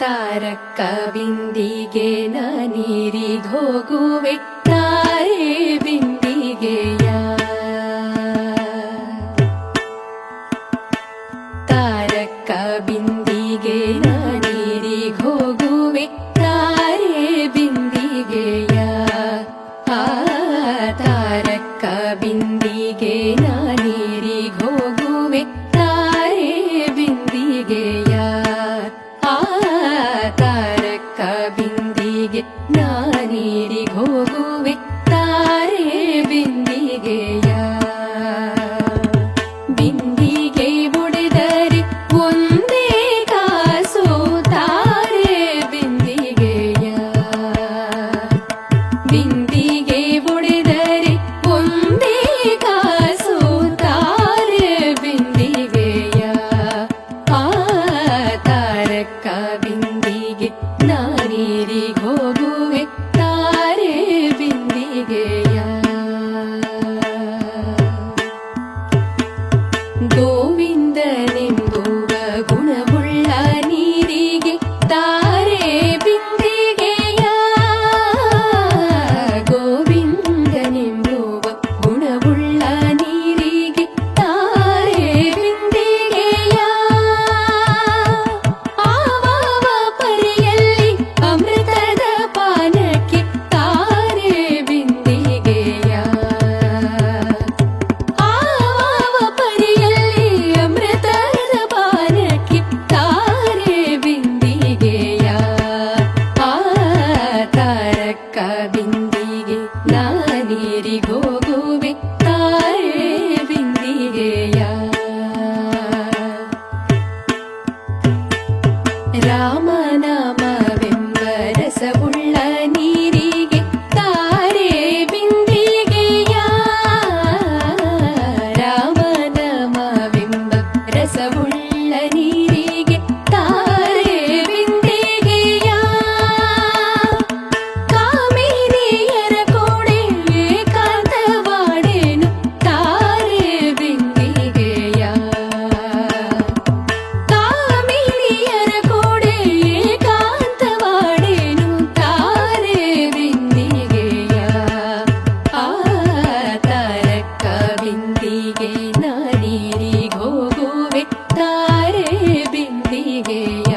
ತಾರಕ್ಕ ಬಿಂದಿಗೆ ನಾನೀರಿಗೋಗುವೆ ತಾರೆ ಬಿಂದಿಗೆಯ ತಾರಕ್ಕ ಬಿಂದಿಗೆ ನಾನೀರಿಗೋಗುವೆ ತಾರೆ ಬಿಂದಿಗೆಯ ತಾರಕ್ಕ ಬಿಂದಿಗೆ ನಾನೀರಿಗೋಗುವೆ ತಾರೆ ಬಿಂದಿಗೆಯ ತಾರಕ್ಕ ಬಿಂದಿಗೆ ನಾನೀರಿಗೋಗುವೆ ತಾರೆ ಬಿಂದಿಗೆಯ ಬಿಂದಿಗೆ ಬುಡಿದರೆ ಒಂದೇ ಕಾಸು ತಾರೆ ಬಿಂದಿಗೆಯ ಬಿಂದಿಗೆ ಬುಡಿದರೆ ಒಂದೇ ಕಾಸು ತಾರೆ ಬಿಂದಿಗೆಯ ತಾರಕ್ಕ ಬಿಂದಿಗೆ ನಾನೀರಿಗೋಗುವೆ ತಾರೆ ಬಿಂದಿಗೆಯ ಗೋವಿಂದನೆಂಬುವ ಗುಣವುಳ್ಳ ನೀರಿಗೆ ತಾರೆ ಬಿಂದಿಗೆಯ ಗೋವಿಂದನೆಂಬುವ ಗುಣವುಳ್ಳ ನೀರಿಗೆ ತಾರೆ ಬಿಂದಿಗೆಯ ಆವಾವ ಪರಿಯಲ್ಲಿ ಅಮೃತದ ಪಾನಕ್ಕೆ ತಾರೆ ಬಿಂದಿಗೆಯ ಆವಾವ ಪರಿಯಲ್ಲಿ ಅಮೃತದ ಪಾನಕ್ಕೆ ತಾರೆ ಬಿಂದಿಗೆಯ ತಾರಕ್ಕ ಬಿಂದಿಗೆ ನಾನೀರಿಗೋಗುವೆ ತಾರೆ ಬಿಂದಿಗೆಯ ರಾಮನಾಮವೆಂಬ ರಸವುಳ್ಳ ನೀರಿಗೆ ತಾರೆ ಬಿಂದಿಗೆಯ ರಾಮನಾಮವೆಂಬ ರಸವುಳ್ಳ ನೀರಿಗೆ ತಾರೆ ಬಿಂದಿಗೆಯ ಕಾಮಿನಿಯರ ಕೋಡೆ ಏಕಾಂತವಾಡೆನು ತಾರೆ ಬಿಂದಿಗೆಯ ಕಾಮಿನಿಯರ ಕೋಡೆ ಏಕಾಂತವಾಡೆನು ತಾರೆ ಬಿಂದಿಗೆಯ ತಾರಕ್ಕ ಬಿಂದಿಗೆ ನಾನೀರಿಗೋಗುವೆ ತಾರೆ ಬಿಂದಿಗೆಯ